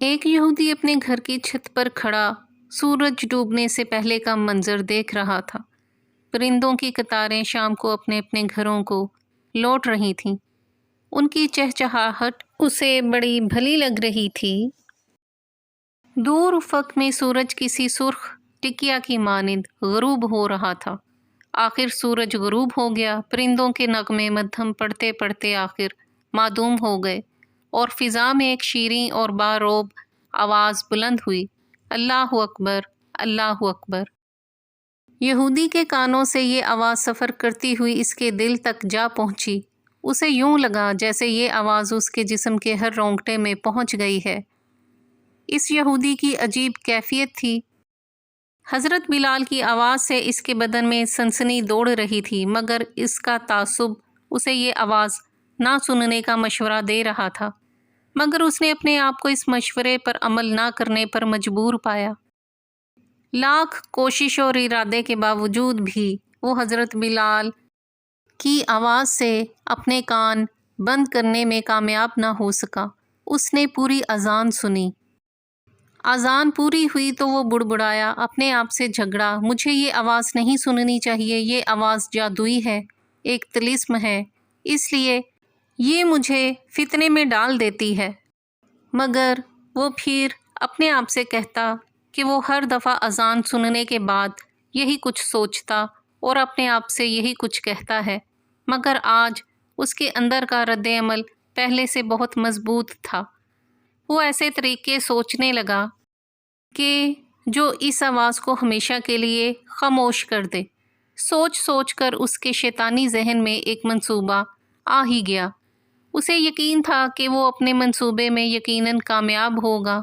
ایک یہودی اپنے گھر کی چھت پر کھڑا سورج ڈوبنے سے پہلے کا منظر دیکھ رہا تھا۔ پرندوں کی قطاریں شام کو اپنے اپنے گھروں کو لوٹ رہی تھیں۔ ان کی چہچہاہٹ اسے بڑی بھلی لگ رہی تھی۔ دور افق میں سورج کسی سرخ ٹکیا کی مانند غروب ہو رہا تھا۔ آخر سورج غروب ہو گیا۔ پرندوں کے نغمے مدھم پڑھتے پڑھتے آخر معدوم ہو گئے اور فضا میں ایک شیریں اور باروب آواز بلند ہوئی، اللہ اکبر، اللہ اکبر۔ یہودی کے کانوں سے یہ آواز سفر کرتی ہوئی اس کے دل تک جا پہنچی۔ اسے یوں لگا جیسے یہ آواز اس کے جسم کے ہر رونگٹے میں پہنچ گئی ہے۔ اس یہودی کی عجیب کیفیت تھی۔ حضرت بلال کی آواز سے اس کے بدن میں سنسنی دوڑ رہی تھی، مگر اس کا تعصب اسے یہ آواز نہ سننے کا مشورہ دے رہا تھا، مگر اس نے اپنے آپ کو اس مشورے پر عمل نہ کرنے پر مجبور پایا۔ لاکھ کوشش اور ارادے کے باوجود بھی وہ حضرت بلال کی آواز سے اپنے کان بند کرنے میں کامیاب نہ ہو سکا۔ اس نے پوری اذان سنی۔ اذان پوری ہوئی تو وہ بڑبڑایا، اپنے آپ سے جھگڑا، مجھے یہ آواز نہیں سننی چاہیے، یہ آواز جادوئی ہے، ایک طلسم ہے، اس لیے یہ مجھے فتنے میں ڈال دیتی ہے۔ مگر وہ پھر اپنے آپ سے کہتا کہ وہ ہر دفعہ اذان سننے کے بعد یہی کچھ سوچتا اور اپنے آپ سے یہی کچھ کہتا ہے، مگر آج اس کے اندر کا رد عمل پہلے سے بہت مضبوط تھا۔ وہ ایسے طریقے سوچنے لگا کہ جو اس آواز کو ہمیشہ کے لیے خاموش کر دے۔ سوچ سوچ کر اس کے شیطانی ذہن میں ایک منصوبہ آ ہی گیا۔ اسے یقین تھا کہ وہ اپنے منصوبے میں یقیناً کامیاب ہوگا۔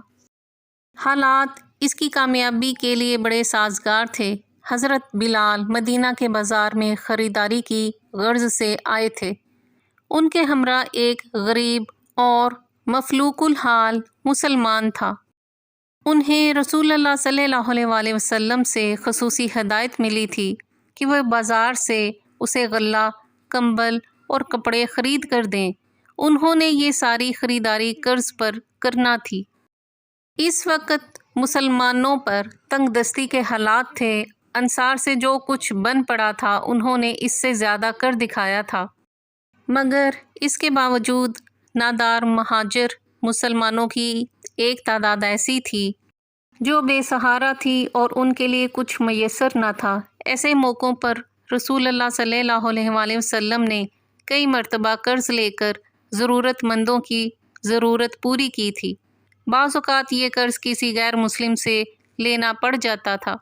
حالات اس کی کامیابی کے لیے بڑے سازگار تھے۔ حضرت بلال مدینہ کے بازار میں خریداری کی غرض سے آئے تھے۔ ان کے ہمراہ ایک غریب اور مفلوق الحال مسلمان تھا۔ انہیں رسول اللہ صلی اللہ علیہ وآلہ وسلم سے خصوصی ہدایت ملی تھی کہ وہ بازار سے اسے غلہ، کمبل اور کپڑے خرید کر دیں۔ انہوں نے یہ ساری خریداری قرض پر کرنا تھی۔ اس وقت مسلمانوں پر تنگ دستی کے حالات تھے۔ انصار سے جو کچھ بن پڑا تھا انہوں نے اس سے زیادہ کر دکھایا تھا، مگر اس کے باوجود نادار مہاجر مسلمانوں کی ایک تعداد ایسی تھی جو بے سہارا تھی اور ان کے لیے کچھ میسر نہ تھا۔ ایسے موقعوں پر رسول اللہ صلی اللہ علیہ وآلہ وسلم نے کئی مرتبہ قرض لے کر ضرورت مندوں کی ضرورت پوری کی تھی۔ بعض اوقات یہ قرض کسی غیر مسلم سے لینا پڑ جاتا تھا۔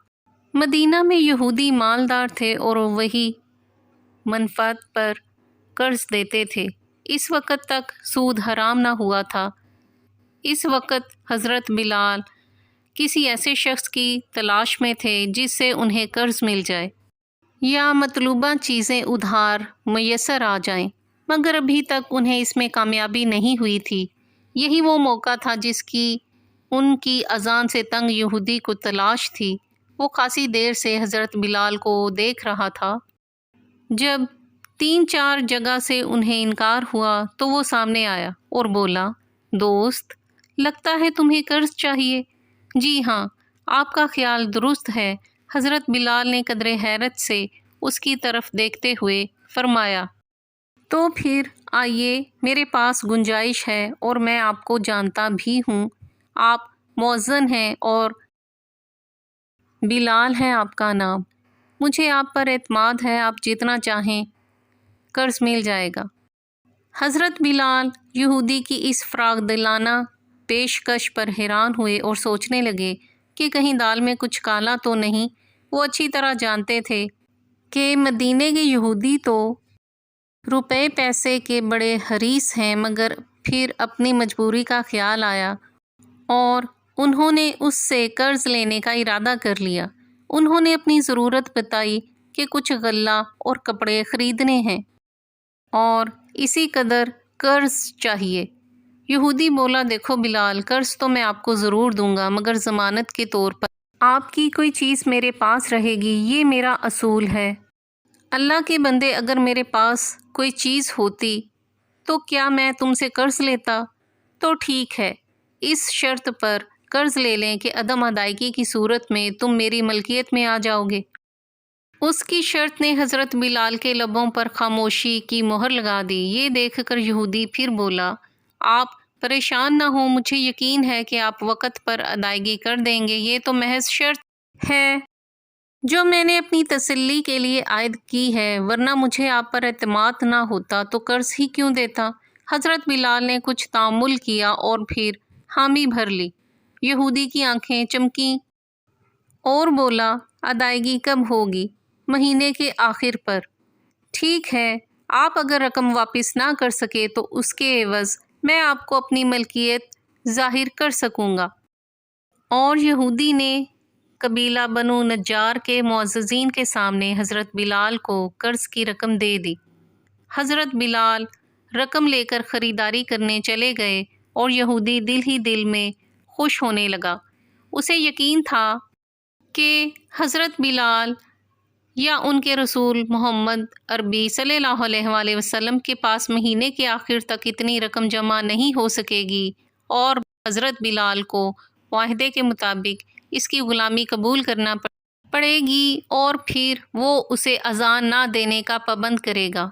مدینہ میں یہودی مالدار تھے اور وہی منفعت پر قرض دیتے تھے۔ اس وقت تک سود حرام نہ ہوا تھا۔ اس وقت حضرت بلال کسی ایسے شخص کی تلاش میں تھے جس سے انہیں قرض مل جائے یا مطلوبہ چیزیں ادھار میسر آ جائیں، مگر ابھی تک انہیں اس میں کامیابی نہیں ہوئی تھی۔ یہی وہ موقع تھا جس کی ان کی اذان سے تنگ یہودی کو تلاش تھی۔ وہ خاصی دیر سے حضرت بلال کو دیکھ رہا تھا۔ جب 3-4 جگہ سے انہیں انکار ہوا تو وہ سامنے آیا اور بولا، دوست، لگتا ہے تمہیں قرض چاہیے؟ جی ہاں، آپ کا خیال درست ہے۔ حضرت بلال نے قدر حیرت سے اس کی طرف دیکھتے ہوئے فرمایا، تو پھر آئیے، میرے پاس گنجائش ہے اور میں آپ کو جانتا بھی ہوں۔ آپ مؤذن ہیں اور بلال ہے آپ کا نام۔ مجھے آپ پر اعتماد ہے، آپ جتنا چاہیں قرض مل جائے گا۔ حضرت بلال یہودی کی اس فراخ دلانہ پیشکش پر حیران ہوئے اور سوچنے لگے کہ کہیں دال میں کچھ کالا تو نہیں۔ وہ اچھی طرح جانتے تھے کہ مدینے کے یہودی تو روپے پیسے کے بڑے حریص ہیں، مگر پھر اپنی مجبوری کا خیال آیا اور انہوں نے اس سے قرض لینے کا ارادہ کر لیا۔ انہوں نے اپنی ضرورت بتائی کہ کچھ غلہ اور کپڑے خریدنے ہیں اور اسی قدر قرض چاہیے۔ یہودی بولا، دیکھو بلال، قرض تو میں آپ کو ضرور دوں گا، مگر ضمانت کے طور پر آپ کی کوئی چیز میرے پاس رہے گی، یہ میرا اصول ہے۔ اللہ کے بندے، اگر میرے پاس کوئی چیز ہوتی تو کیا میں تم سے قرض لیتا؟ تو ٹھیک ہے، اس شرط پر قرض لے لیں کہ عدم ادائیگی کی صورت میں تم میری ملکیت میں آ جاؤ گے۔ اس کی شرط نے حضرت بلال کے لبوں پر خاموشی کی مہر لگا دی۔ یہ دیکھ کر یہودی پھر بولا، آپ پریشان نہ ہوں، مجھے یقین ہے کہ آپ وقت پر ادائیگی کر دیں گے۔ یہ تو محض شرط ہے جو میں نے اپنی تسلی کے لیے عائد کی ہے، ورنہ مجھے آپ پر اعتماد نہ ہوتا تو قرض ہی کیوں دیتا۔ حضرت بلال نے کچھ تأمل کیا اور پھر حامی بھر لی۔ یہودی کی آنکھیں چمکیں اور بولا، ادائیگی کب ہوگی؟ مہینے کے آخر پر۔ ٹھیک ہے، آپ اگر رقم واپس نہ کر سکے تو اس کے عوض میں آپ کو اپنی ملکیت ظاہر کر سکوں گا۔ اور یہودی نے قبیلہ بنو نجار کے معززین کے سامنے حضرت بلال کو قرض کی رقم دے دی۔ حضرت بلال رقم لے کر خریداری کرنے چلے گئے اور یہودی دل ہی دل میں خوش ہونے لگا۔ اسے یقین تھا کہ حضرت بلال یا ان کے رسول محمد عربی صلی اللہ علیہ وآلہ وسلم کے پاس مہینے کے آخر تک اتنی رقم جمع نہیں ہو سکے گی اور حضرت بلال کو معاہدے کے مطابق اس کی غلامی قبول کرنا پڑے گی اور پھر وہ اسے اذان نہ دینے کا پابند کرے گا۔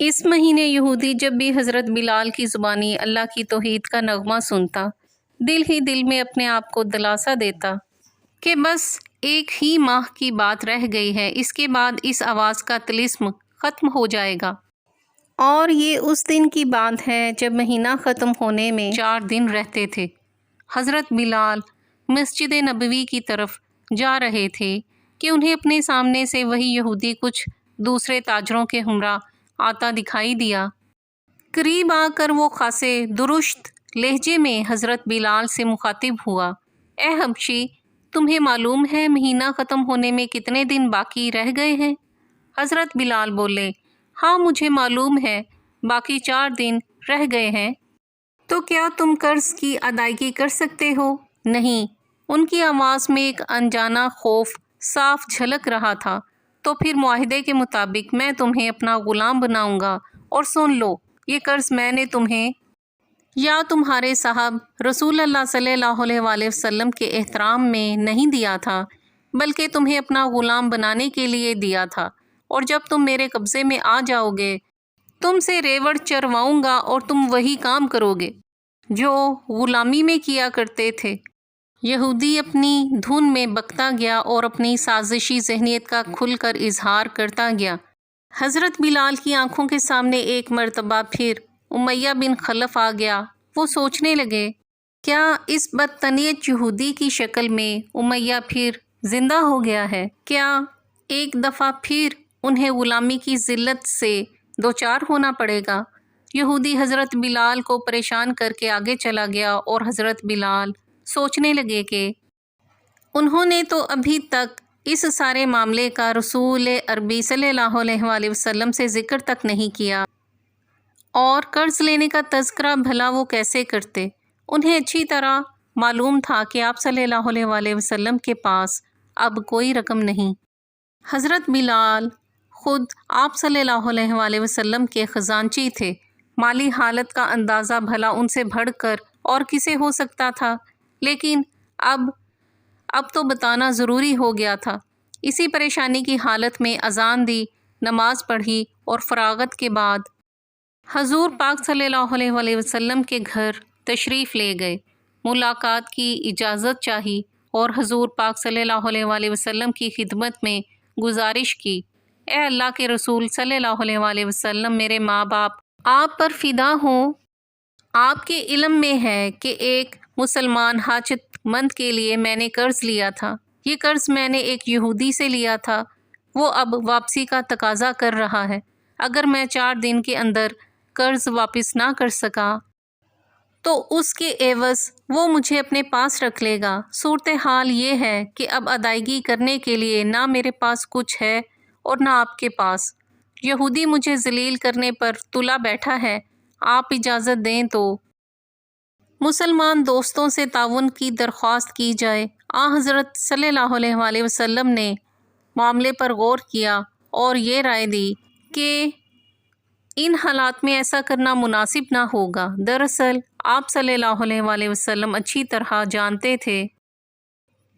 اس مہینے یہودی جب بھی حضرت بلال کی زبانی اللہ کی توحید کا نغمہ سنتا، دل ہی دل میں اپنے آپ کو دلاسا دیتا کہ بس ایک ہی ماہ کی بات رہ گئی ہے، اس کے بعد اس آواز کا طلسم ختم ہو جائے گا۔ اور یہ اس دن کی بات ہے جب مہینہ ختم ہونے میں 4 دن رہتے تھے۔ حضرت بلال مسجد نبوی کی طرف جا رہے تھے کہ انہیں اپنے سامنے سے وہی یہودی کچھ دوسرے تاجروں کے ہمراہ آتا دکھائی دیا۔ قریب آ کر وہ خاصے درشت لہجے میں حضرت بلال سے مخاطب ہوا، اے حبشی، تمہیں معلوم ہے مہینہ ختم ہونے میں کتنے دن باقی رہ گئے ہیں؟ حضرت بلال بولے، ہاں مجھے معلوم ہے، باقی 4 دن رہ گئے ہیں۔ تو کیا تم قرض کی ادائیگی کر سکتے ہو؟ نہیں۔ ان کی آواز میں ایک انجانہ خوف صاف جھلک رہا تھا۔ تو پھر معاہدے کے مطابق میں تمہیں اپنا غلام بناؤں گا، اور سن لو، یہ قرض میں نے تمہیں یا تمہارے صاحب رسول اللہ صلی اللہ علیہ وآلہ وسلم کے احترام میں نہیں دیا تھا، بلکہ تمہیں اپنا غلام بنانے کے لیے دیا تھا، اور جب تم میرے قبضے میں آ جاؤ گے تم سے ریوڑ چرواؤں گا اور تم وہی کام کرو گے جو غلامی میں کیا کرتے تھے۔ یہودی اپنی دھن میں بکتا گیا اور اپنی سازشی ذہنیت کا کھل کر اظہار کرتا گیا۔ حضرت بلال کی آنکھوں کے سامنے ایک مرتبہ پھر امیہ بن خلف آ گیا۔ وہ سوچنے لگے، کیا اس بدتنیت یہودی کی شکل میں امیہ پھر زندہ ہو گیا ہے؟ کیا ایک دفعہ پھر انہیں غلامی کی ذلت سے دوچار ہونا پڑے گا؟ یہودی حضرت بلال کو پریشان کر کے آگے چلا گیا اور حضرت بلال سوچنے لگے کہ انہوں نے تو ابھی تک اس سارے معاملے کا رسول عربی صلی اللہ علیہ وآلہ وسلم سے ذکر تک نہیں کیا، اور قرض لینے کا تذکرہ بھلا وہ کیسے کرتے؟ انہیں اچھی طرح معلوم تھا کہ آپ صلی اللہ علیہ وآلہ وسلم کے پاس اب کوئی رقم نہیں۔ حضرت بلال خود آپ صلی اللہ علیہ وآلہ وسلم کے خزانچی تھے، مالی حالت کا اندازہ بھلا ان سے بڑھ کر اور کسے ہو سکتا تھا، لیکن اب تو بتانا ضروری ہو گیا تھا۔ اسی پریشانی کی حالت میں اذان دی، نماز پڑھی اور فراغت کے بعد حضور پاک صلی اللہ علیہ وآلہ وسلم کے گھر تشریف لے گئے، ملاقات کی اجازت چاہی اور حضور پاک صلی اللہ علیہ وآلہ وسلم کی خدمت میں گزارش کی، اے اللہ کے رسول صلی اللہ علیہ وآلہ وسلم، میرے ماں باپ آپ پر فدا ہوں۔ آپ کے علم میں ہے کہ ایک مسلمان حاجت مند کے لیے میں نے قرض لیا تھا۔ یہ قرض میں نے ایک یہودی سے لیا تھا، وہ اب واپسی کا تقاضا کر رہا ہے۔ اگر میں 4 دن کے اندر قرض واپس نہ کر سکا تو اس کے عوض وہ مجھے اپنے پاس رکھ لے گا۔ صورتحال یہ ہے کہ اب ادائیگی کرنے کے لیے نہ میرے پاس کچھ ہے اور نہ آپ کے پاس۔ یہودی مجھے ذلیل کرنے پر تلا بیٹھا ہے، آپ اجازت دیں تو مسلمان دوستوں سے تعاون کی درخواست کی جائے۔ حضرت صلی اللہ علیہ وآلہ وسلم نے معاملے پر غور کیا اور یہ رائے دی کہ ان حالات میں ایسا کرنا مناسب نہ ہوگا۔ دراصل آپ صلی اللہ علیہ وسلم اچھی طرح جانتے تھے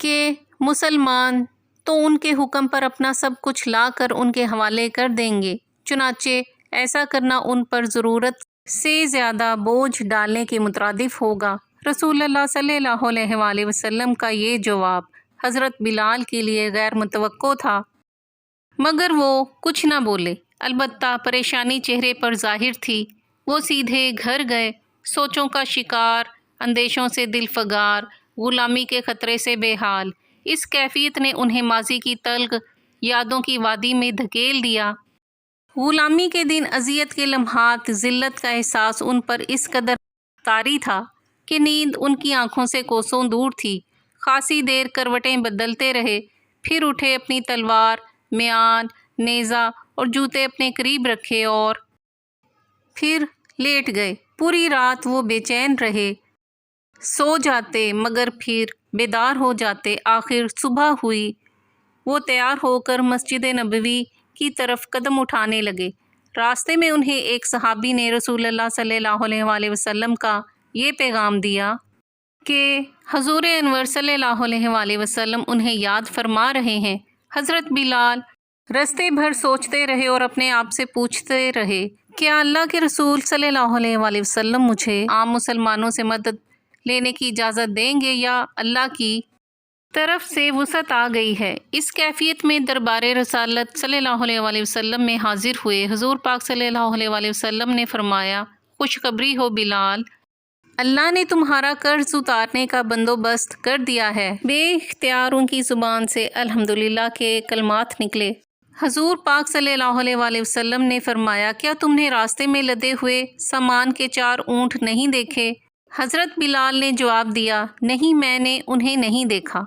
کہ مسلمان تو ان کے حکم پر اپنا سب کچھ لا کر ان کے حوالے کر دیں گے، چنانچہ ایسا کرنا ان پر ضرورت سے زیادہ بوجھ ڈالنے کے مترادف ہوگا۔ رسول اللہ صلی اللہ علیہ وسلم کا یہ جواب حضرت بلال کے لیے غیر متوقع تھا، مگر وہ کچھ نہ بولے، البتہ پریشانی چہرے پر ظاہر تھی۔ وہ سیدھے گھر گئے، سوچوں کا شکار، اندیشوں سے دل فگار، غلامی کے خطرے سے بے حال۔ اس کیفیت نے انہیں ماضی کی تلخ یادوں کی وادی میں دھکیل دیا۔ غلامی کے دن، اذیت کے لمحات، ذلت کا احساس ان پر اس قدر طاری تھا کہ نیند ان کی آنکھوں سے کوسوں دور تھی۔ خاصی دیر کروٹیں بدلتے رہے، پھر اٹھے، اپنی تلوار، میان، نیزہ اور جوتے اپنے قریب رکھے اور پھر لیٹ گئے۔ پوری رات وہ بے چین رہے، سو جاتے مگر پھر بیدار ہو جاتے۔ آخر صبح ہوئی، وہ تیار ہو کر مسجد نبوی کی طرف قدم اٹھانے لگے۔ راستے میں انہیں ایک صحابی نے رسول اللہ صلی اللہ علیہ وسلم کا یہ پیغام دیا کہ حضور انور صلی اللہ علیہ وسلم انہیں یاد فرما رہے ہیں۔ حضرت بلال راستے بھر سوچتے رہے اور اپنے آپ سے پوچھتے رہے، کیا اللہ کے رسول صلی اللہ علیہ وسلم مجھے عام مسلمانوں سے مدد لینے کی اجازت دیں گے یا اللہ کی طرف سے وسعت آ گئی ہے؟ اس کیفیت میں دربار رسالت صلی اللہ علیہ وسلم میں حاضر ہوئے۔ حضور پاک صلی اللہ علیہ وسلم نے فرمایا، خوشخبری ہو بلال، اللہ نے تمہارا قرض اتارنے کا بندوبست کر دیا ہے۔ بے اختیار ان کی زبان سے الحمدللہ کے کلمات نکلے۔ حضور پاک صلی اللہ علیہ وسلم نے فرمایا، کیا تم نے راستے میں لدے ہوئے سامان کے 4 اونٹ نہیں دیکھے؟ حضرت بلال نے جواب دیا، نہیں، میں نے انہیں نہیں دیکھا۔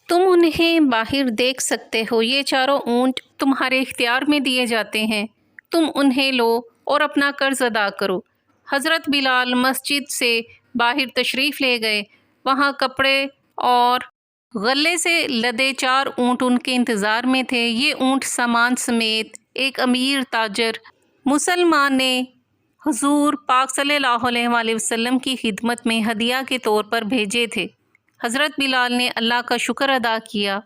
تم انہیں باہر دیکھ سکتے ہو، یہ 4 اونٹ تمہارے اختیار میں دیے جاتے ہیں، تم انہیں لو اور اپنا قرض ادا کرو۔ حضرت بلال مسجد سے باہر تشریف لے گئے۔ وہاں کپڑے اور غلے سے لدے 4 اونٹ ان کے انتظار میں تھے۔ یہ اونٹ سامان سمیت ایک امیر تاجر مسلمان نے حضور پاک صلی اللہ علیہ وسلم کی خدمت میں ہدیہ کے طور پر بھیجے تھے۔ حضرت بلال نے اللہ کا شکر ادا کیا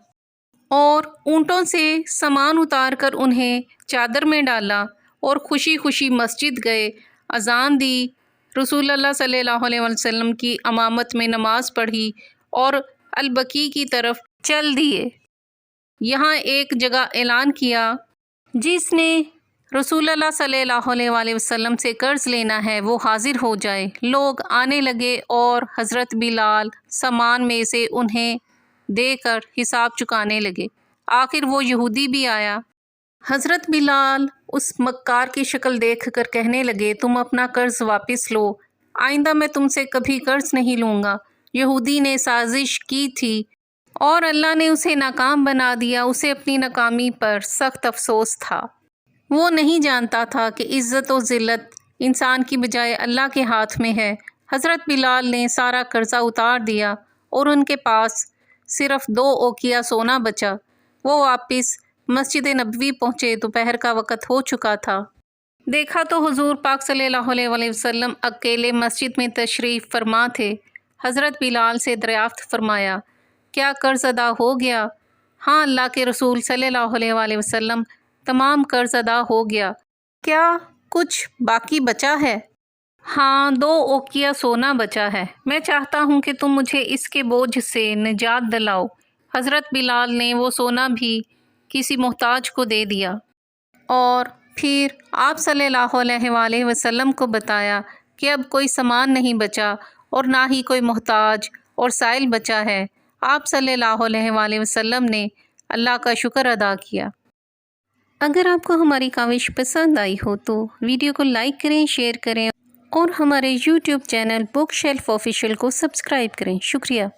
اور اونٹوں سے سامان اتار کر انہیں چادر میں ڈالا اور خوشی خوشی مسجد گئے، اذان دی، رسول اللہ صلی اللہ علیہ وسلم کی امامت میں نماز پڑھی اور البقیع کی طرف چل دیے۔ یہاں ایک جگہ اعلان کیا، جس نے رسول اللہ صلی اللہ علیہ وسلم سے قرض لینا ہے وہ حاضر ہو جائے۔ لوگ آنے لگے اور حضرت بلال سامان میں سے انہیں دے کر حساب چکانے لگے۔ آخر وہ یہودی بھی آیا۔ حضرت بلال اس مکار کی شکل دیکھ کر کہنے لگے، تم اپنا قرض واپس لو، آئندہ میں تم سے کبھی قرض نہیں لوں گا۔ یہودی نے سازش کی تھی اور اللہ نے اسے ناکام بنا دیا۔ اسے اپنی ناکامی پر سخت افسوس تھا۔ وہ نہیں جانتا تھا کہ عزت و ذلت انسان کی بجائے اللہ کے ہاتھ میں ہے۔ حضرت بلال نے سارا قرضہ اتار دیا اور ان کے پاس صرف 2 اوقیہ سونا بچا۔ وہ واپس مسجد نبوی پہنچے۔ دوپہر کا وقت ہو چکا تھا۔ دیکھا تو حضور پاک صلی اللہ علیہ وسلم اکیلے مسجد میں تشریف فرما تھے۔ حضرت بلال سے دریافت فرمایا، کیا قرض ادا ہو گیا؟ ہاں اللہ کے رسول صلی اللہ علیہ وسلم، تمام قرض ادا ہو گیا۔ کیا کچھ باقی بچا ہے؟ ہاں 2 اوقیہ سونا بچا ہے۔ میں چاہتا ہوں کہ تم مجھے اس کے بوجھ سے نجات دلاؤ۔ حضرت بلال نے وہ سونا بھی کسی محتاج کو دے دیا اور پھر آپ صلی اللہ علیہ وسلم کو بتایا کہ اب کوئی سامان نہیں بچا اور نہ ہی کوئی محتاج اور سائل بچا ہے۔ آپ صلی اللہ علیہ وسلم نے اللہ کا شکر ادا کیا۔ اگر آپ کو ہماری کاوش پسند آئی ہو تو ویڈیو کو لائک کریں، شیئر کریں اور ہمارے YouTube channel book shelf official کو سبسکرائب کریں۔ شکریہ۔